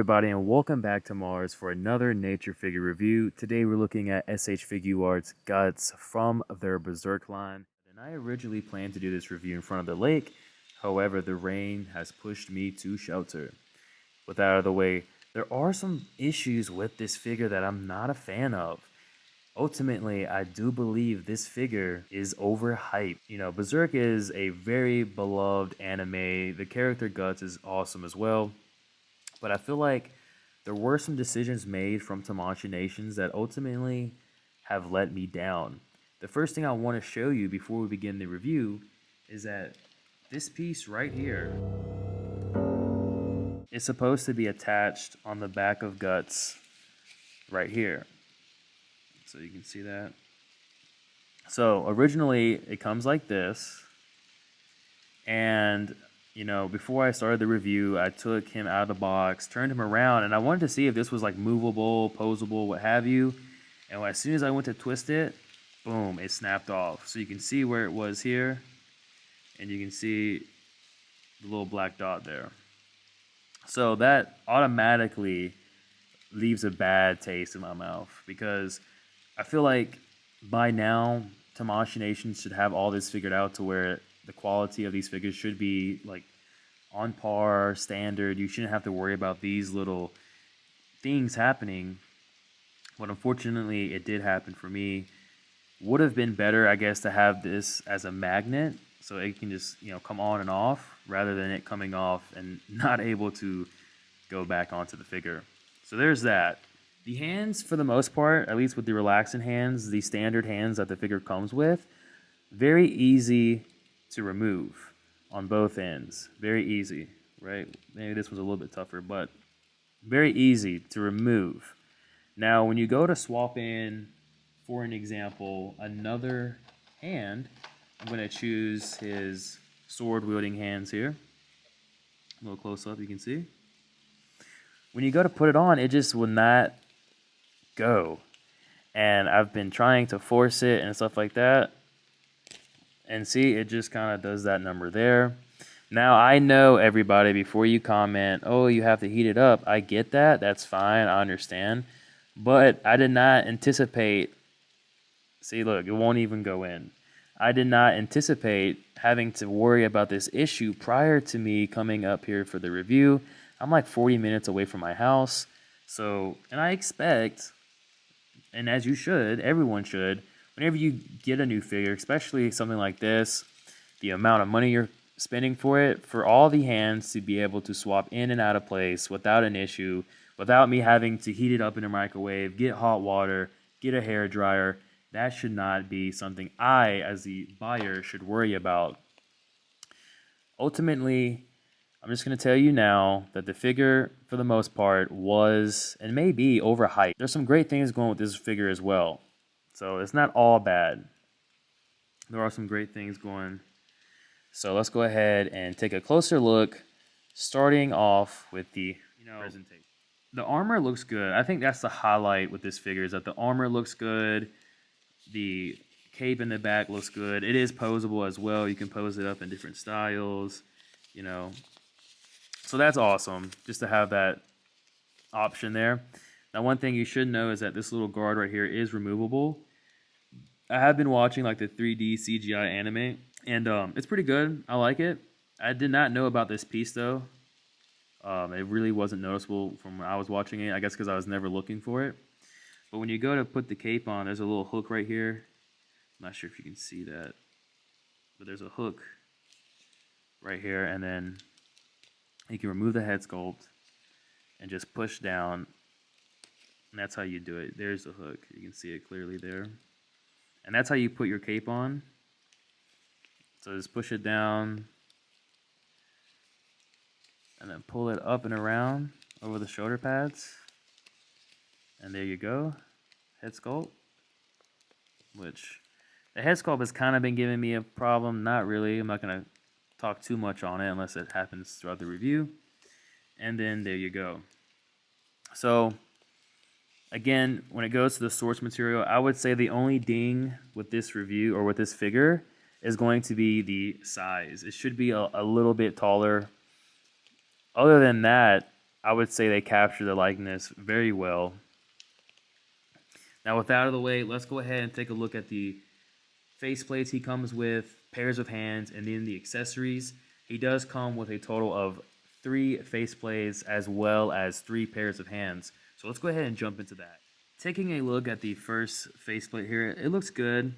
everybody, and welcome back to Mars for another nature figure review. Today we're looking at SH Figuarts Guts from their Berserk line. And I originally planned to do this review in front of the lake, however the rain has pushed me to shelter. With that out of the way, there are some issues with this figure that I'm not a fan of. Ultimately, I do believe this figure is overhyped. You know, Berserk is a very beloved anime. The character Guts is awesome as well. But I feel like there were some decisions made from Tamashii Nations that ultimately have let me down. The first thing I want to show you before we begin the review is that this piece right here is supposed to be attached on the back of Guts right here. So you can see that. So originally it comes like this, and you know, before I started the review, I took him out of the box, turned him around, and I wanted to see if this was like movable, posable, what have you. And as soon as I went to twist it, boom, it snapped off. So you can see where it was here, and you can see the little black dot there. So that automatically leaves a bad taste in my mouth, because I feel like by now Tamashii Nation should have all this figured out to where the quality of these figures should be like on par, standard. You shouldn't have to worry about these little things happening. But unfortunately, it did happen for me. Would have been better, I guess, to have this as a magnet, so it can just, you know, come on and off, rather than it coming off and not able to go back onto the figure. So there's that. The hands, for the most part, at least with the relaxing hands, the standard hands that the figure comes with, very easy to remove on both ends. Very easy, right? Maybe this was a little bit tougher, but very easy to remove. Now, when you go to swap in, for an example, another hand, I'm going to choose his sword-wielding hands here. A little close-up, you can see. When you go to put it on, it just will not go. And I've been trying to force it and stuff like that. And see, it just kind of does that number there. Now, I know, everybody, before you comment, oh, you have to heat it up. I get that. That's fine. I understand. But I did not anticipate. See, look, it won't even go in. I did not anticipate having to worry about this issue prior to me coming up here for the review. I'm like 40 minutes away from my house. So, and I expect, and as you should, everyone should, whenever you get a new figure, especially something like this, the amount of money you're spending for it, for all the hands to be able to swap in and out of place without an issue, without me having to heat it up in a microwave, get hot water, get a hair dryer, that should not be something I, as the buyer, should worry about. Ultimately, I'm just going to tell you now that the figure, for the most part, was and may be overhyped. There's some great things going with this figure as well. So it's not all bad. There are some great things going. So let's go ahead and take a closer look, starting off with the presentation. The armor looks good. I think that's the highlight with this figure, is that the armor looks good. The cape in the back looks good. It is posable as well. You can pose it up in different styles, you know. So that's awesome, just to have that option there. Now, one thing you should know is that this little guard right here is removable. I have been watching like the 3D CGI anime, and it's pretty good. I like it. I did not know about this piece though. It really wasn't noticeable from when I was watching it. I guess because I was never looking for it. But when you go to put the cape on, there's a little hook right here. I'm not sure if you can see that, but there's a hook right here, and then you can remove the head sculpt and just push down, and that's how you do it. There's the hook. You can see it clearly there. And that's how you put your cape on. So just push it down and then pull it up and around over the shoulder pads. And there you go. Head sculpt. Which the head sculpt has kind of been giving me a problem. Not really. I'm not going to talk too much on it unless it happens throughout the review. And then there you go. So again, when it goes to the source material, I would say the only ding with this review or with this figure is going to be the size. It should be a little bit taller. Other than that, I would say they capture the likeness very well. Now with that out of the way, let's go ahead and take a look at the faceplates he comes with, pairs of hands, and then the accessories. He does come with a total of 3 faceplates as well as 3 pairs of hands. So let's go ahead and jump into that. Taking a look at the first faceplate here, it looks good.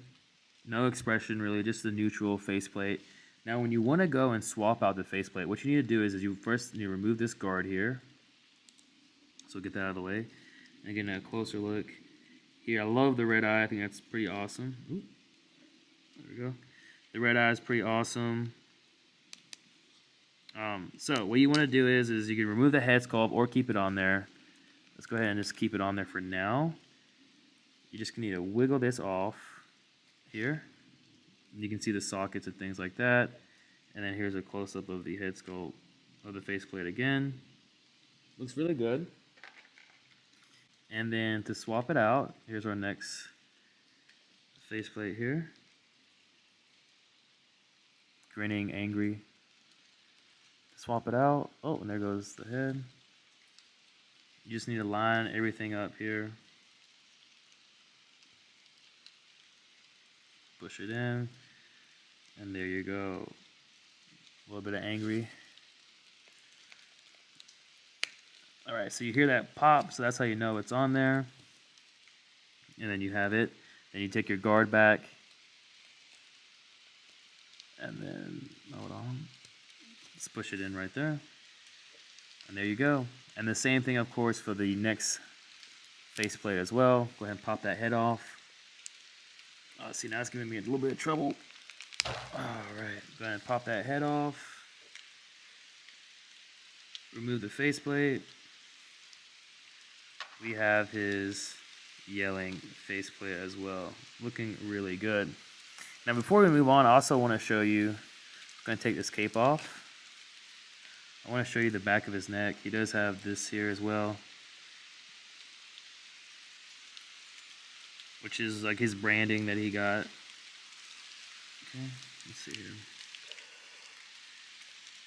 No expression really, just the neutral faceplate. Now when you want to go and swap out the faceplate, what you need to do is you first need to remove this guard here. So get that out of the way. And getting a closer look here. I love the red eye. I think that's pretty awesome. Ooh. There we go. The red eye is pretty awesome. So what you want to do is you can remove the head sculpt or keep it on there. Let's go ahead and just keep it on there for now. You just need to wiggle this off here. You can see the sockets and things like that. And then here's a close-up of the head sculpt of the faceplate again. Looks really good. And then to swap it out, here's our next faceplate here. Grinning, angry. Swap it out. Oh, and there goes the head. You just need to line everything up here. Push it in. And there you go. A little bit of angry. Alright, so you hear that pop, so that's how you know it's on there. And then you have it. Then you take your guard back. And then, hold on. Let's push it in right there. And there you go. And the same thing, of course, for the next faceplate as well. Go ahead and pop that head off. See, now it's giving me a little bit of trouble. Alright, go ahead and pop that head off. Remove the faceplate. We have his yelling faceplate as well. Looking really good. Now before we move on, I also want to show you, I'm going to take this cape off. I want to show you the back of his neck. He does have this here as well, which is like his branding that he got. Okay, let's see here.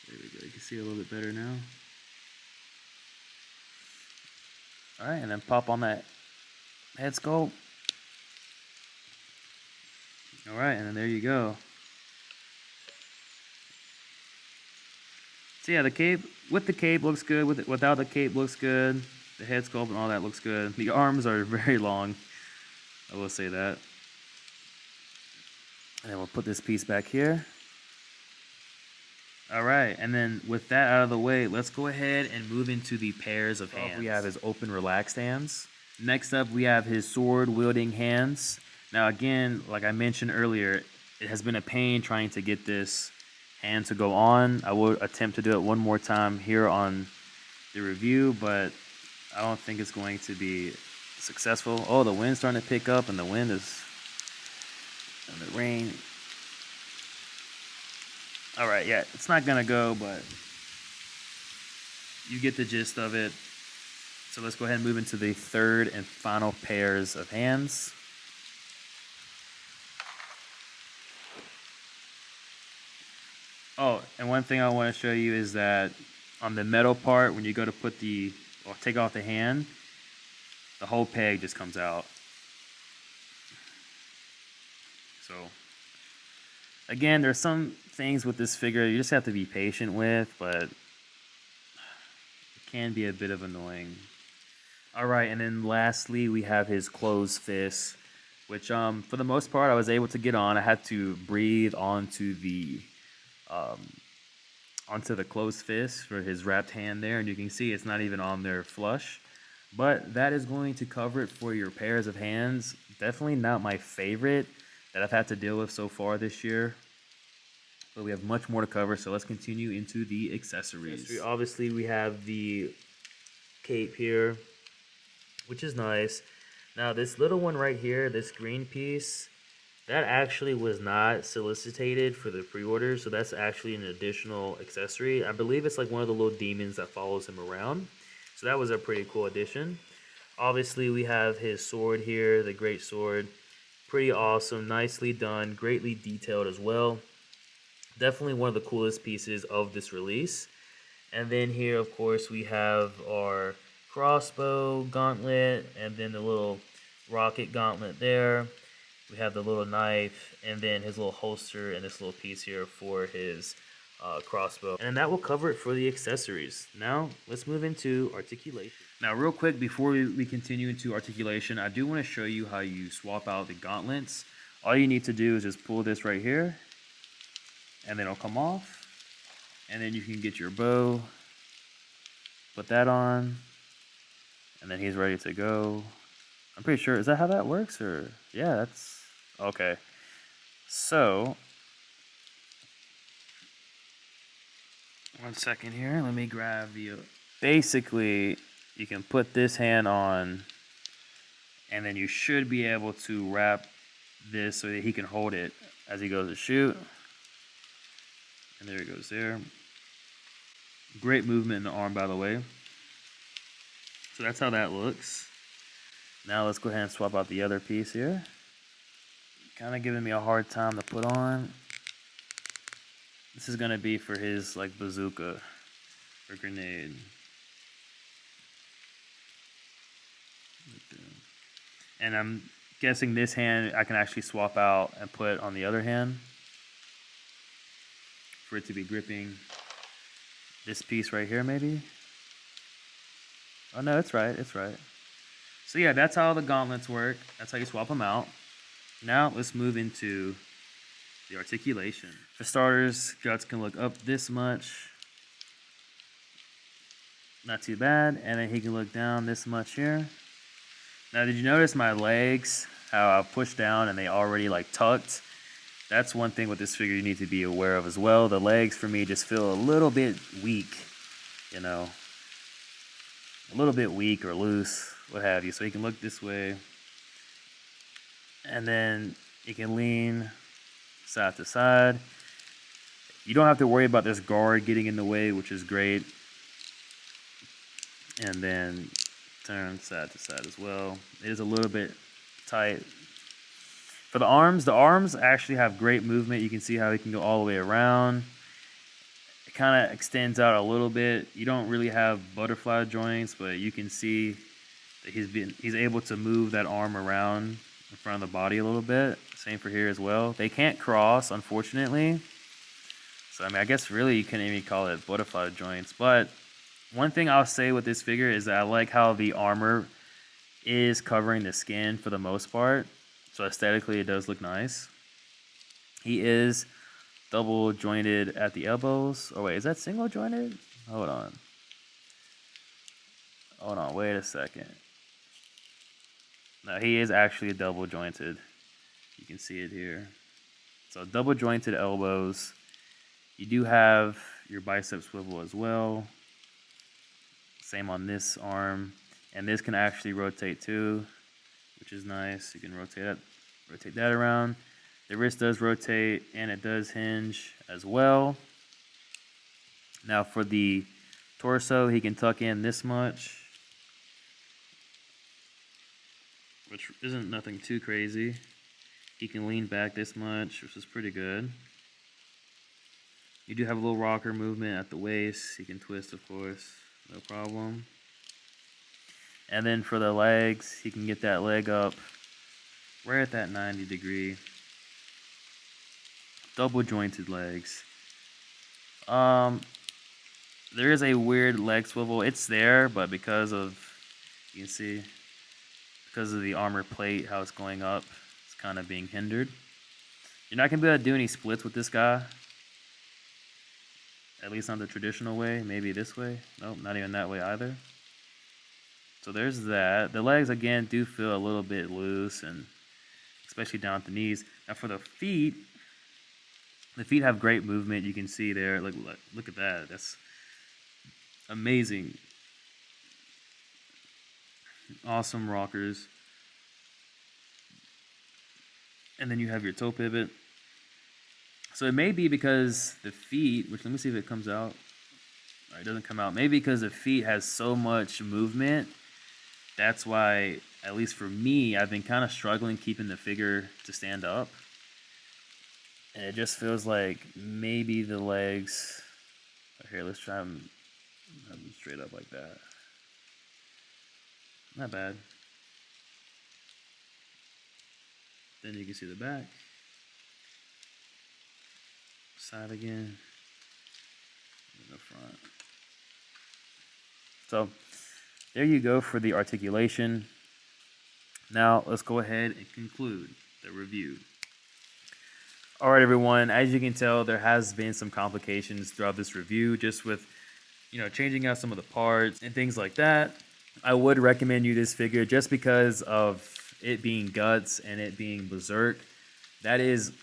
There we go. You can see a little bit better now. Alright, and then pop on that head sculpt. Alright, and then there you go. So yeah, the cape, with the cape looks good, without the cape looks good. The head sculpt and all that looks good. The arms are very long, I will say that. And then we'll put this piece back here. Alright, and then with that out of the way, let's go ahead and move into the pairs of hands. We have his open relaxed hands. Next up, we have his sword wielding hands. Now again, like I mentioned earlier, it has been a pain trying to get this hand to go on. I will attempt to do it one more time here on the review, but I don't think it's going to be successful. Oh, the wind's starting to pick up, and the wind is, and the rain. Alright, yeah, it's not gonna go, but you get the gist of it. So let's go ahead and move into the third and final pairs of hands. Oh, and one thing I want to show you is that on the metal part, when you go to put or take off the hand, the whole peg just comes out. So, again, there's some things with this figure you just have to be patient with, but it can be a bit of annoying. Alright, and then lastly, we have his closed fist, which for the most part I was able to get on. I had to breathe onto the closed fist for his wrapped hand there, and you can see it's not even on there flush. But that is going to cover it for your pairs of hands. Definitely not my favorite that I've had to deal with so far this year. But we have much more to cover, so let's continue into the accessories. Obviously, we have the cape here, which is nice. Now, this little one right here, this green piece, that actually was not solicited for the pre-order, so that's actually an additional accessory. I believe it's like one of the little demons that follows him around. So that was a pretty cool addition. Obviously, we have his sword here, the great sword. Pretty awesome, nicely done, greatly detailed as well. Definitely one of the coolest pieces of this release. And then here, of course, we have our crossbow gauntlet, and then the little rocket gauntlet there. We have the little knife, and then his little holster, and this little piece here for his crossbow. And that will cover it for the accessories. Now, let's move into articulation. Now, real quick, before we continue into articulation, I do want to show you how you swap out the gauntlets. All you need to do is just pull this right here, and then it'll come off. And then you can get your bow, put that on, and then he's ready to go. I'm pretty sure, is that how that works? Or yeah, that's okay. So, one second here, let me grab the, basically, you can put this hand on, and then you should be able to wrap this so that he can hold it as he goes to shoot. And there it goes there. Great movement in the arm, by the way. So that's how that looks. Now let's go ahead and swap out the other piece here. Kind of giving me a hard time to put on. This is gonna be for his like bazooka or grenade. And I'm guessing this hand I can actually swap out and put on the other hand for it to be gripping this piece right here, maybe. Oh no, it's right, it's right. So yeah, that's how the gauntlets work. That's how you swap them out. Now let's move into the articulation. For starters, guts can look up this much. Not too bad. And then he can look down this much here. Now, did you notice my legs, how I pushed down and they already like tucked? That's one thing with this figure you need to be aware of as well. The legs for me just feel a little bit weak, you know, a little bit weak or loose, what have you. So he can look this way, and then he can lean side to side. You don't have to worry about this guard getting in the way, which is great. And then turn side to side as well. It is a little bit tight. For the arms actually have great movement. You can see how he can go all the way around. It kind of extends out a little bit. You don't really have butterfly joints, but you can see that he's able to move that arm around in front of the body a little bit. Same for here as well. They can't cross, unfortunately. So I mean, I guess really you couldn't even call it butterfly joints. But one thing I'll say with this figure is that I like how the armor is covering the skin for the most part. So aesthetically, it does look nice. He is double jointed at the elbows. Oh wait, is that single jointed? Hold on. Hold on, wait a second. No, he is actually double jointed. You can see it here. So double jointed elbows. You do have your bicep swivel as well. Same on this arm. And this can actually rotate too, which is nice. You can rotate that around. The wrist does rotate and it does hinge as well. Now for the torso, he can tuck in this much, which isn't nothing too crazy. He can lean back this much, which is pretty good. You do have a little rocker movement at the waist. He can twist, of course, no problem. And then for the legs, he can get that leg up right at that 90 degree. Double jointed legs. There is a weird leg swivel. It's there, but because of, you can see, because of the armor plate, how it's going up, it's kind of being hindered. You're not going to be able to do any splits with this guy. At least not the traditional way. Maybe this way. Nope, not even that way either. So there's that. The legs, again, do feel a little bit loose, and especially down at the knees. Now for the feet have great movement. You can see there. Look at that. That's amazing. Awesome rockers. And then you have your toe pivot. So it may be because the feet, which let me see if it comes out. All right, it doesn't come out. Maybe because the feet has so much movement. That's why, at least for me, I've been kind of struggling keeping the figure to stand up. And it just feels like maybe the legs. Here, let's try them. Have them straight up like that. Not bad. Then you can see the back. Side again. And the front. So there you go for the articulation. Now let's go ahead and conclude the review. All right, everyone, as you can tell, there has been some complications throughout this review, just with, changing out some of the parts and things like that. I would recommend you this figure just because of it being guts and it being berserk. That is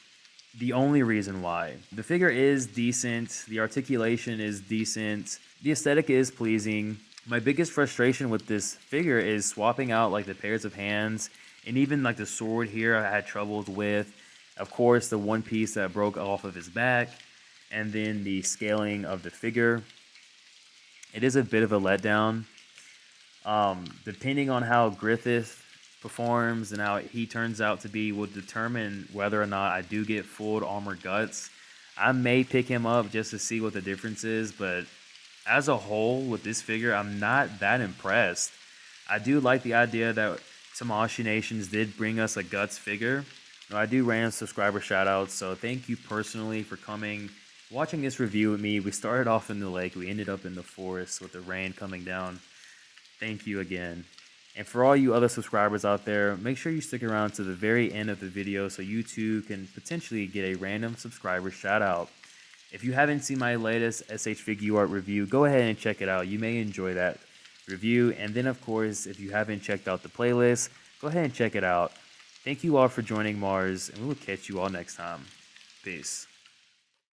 the only reason why. The figure is decent, the articulation is decent, the aesthetic is pleasing. My biggest frustration with this figure is swapping out like the pairs of hands, and even like the sword here I had troubles with. Of course, the one piece that broke off of his back, and then the scaling of the figure. It is a bit of a letdown. Depending on how Griffith performs and how he turns out to be will determine whether or not I do get full armor guts. I may pick him up just to see what the difference is, but as a whole with this figure, I'm not that impressed. I do like the idea that Tamashii Nations did bring us a guts figure. Now, I do random subscriber shoutouts, so thank you personally for coming, watching this review with me. We started off in the lake, we ended up in the forest with the rain coming down. Thank you again. And for all you other subscribers out there, make sure you stick around to the very end of the video so you too can potentially get a random subscriber shout out. If you haven't seen my latest SH Figuart review, go ahead and check it out. You may enjoy that review. And then, of course, if you haven't checked out the playlist, go ahead and check it out. Thank you all for joining M.A.R.S, and we will catch you all next time. Peace.